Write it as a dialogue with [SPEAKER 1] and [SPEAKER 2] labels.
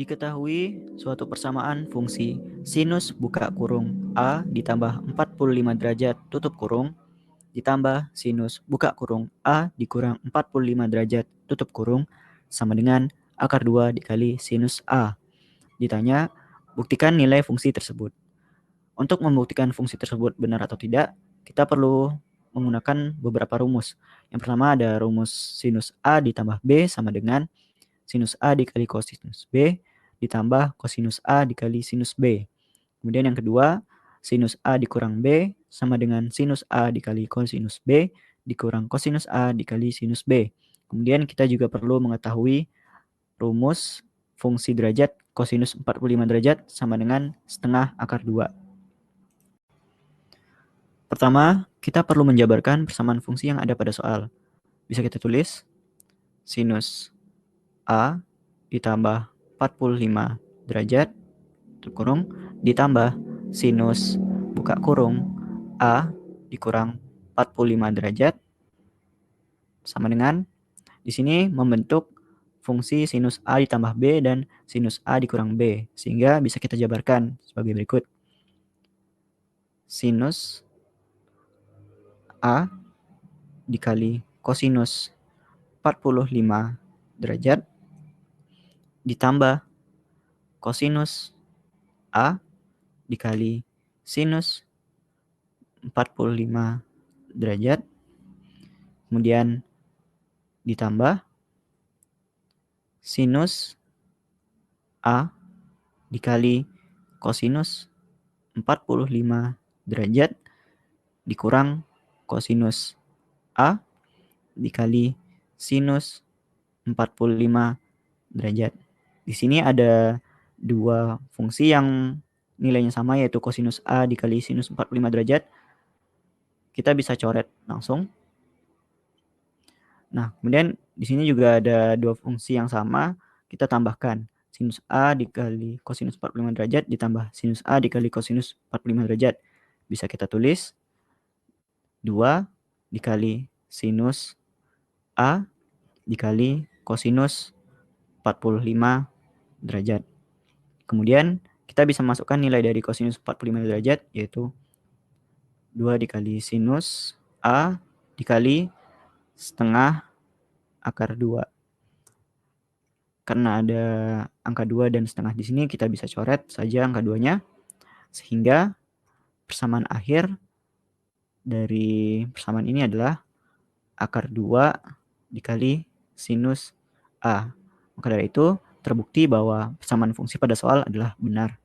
[SPEAKER 1] Diketahui suatu persamaan fungsi sinus buka kurung A ditambah 45 derajat tutup kurung ditambah sinus buka kurung A dikurang 45 derajat tutup kurung sama dengan akar 2 dikali sinus A. Ditanya, buktikan nilai fungsi tersebut. Untuk membuktikan fungsi tersebut benar atau tidak, kita perlu menggunakan beberapa rumus. Yang pertama ada rumus sinus A ditambah B sama dengan sinus A dikali kosinus B ditambah kosinus A dikali sinus B. Kemudian yang kedua, sinus A dikurang B sama dengan sinus A dikali kosinus B dikurang kosinus A dikali sinus B. Kemudian kita juga perlu mengetahui rumus fungsi derajat kosinus 45 derajat sama dengan setengah akar 2. Pertama, kita perlu menjabarkan persamaan fungsi yang ada pada soal. Bisa kita tulis sinus A ditambah 45 derajat tutup kurung ditambah sinus buka kurung A dikurang 45 derajat sama dengan di sini membentuk fungsi sinus A ditambah B dan sinus A dikurang B, sehingga bisa kita jabarkan sebagai berikut. Sinus A dikali kosinus 45 derajat ditambah kosinus A dikali sinus 45 derajat, kemudian ditambah sinus A dikali kosinus 45 derajat dikurang kosinus A dikali sinus 45 derajat. Di sini ada dua fungsi yang nilainya sama, yaitu kosinus A dikali sinus 45 derajat. Kita bisa coret langsung. Nah, kemudian di sini juga ada dua fungsi yang sama, kita tambahkan sinus A dikali kosinus 45 derajat ditambah sinus A dikali kosinus 45 derajat. Bisa kita tulis 2 dikali sinus A dikali kosinus 45 derajat. Kemudian kita bisa masukkan nilai dari kosinus 45 derajat, yaitu 2 dikali sinus A dikali setengah akar 2. Karena ada angka 2 dan setengah di sini, kita bisa coret saja angka 2-nya, sehingga persamaan akhir dari persamaan ini adalah akar 2 dikali sinus A. Maka dari itu, terbukti bahwa persamaan fungsi pada soal adalah benar.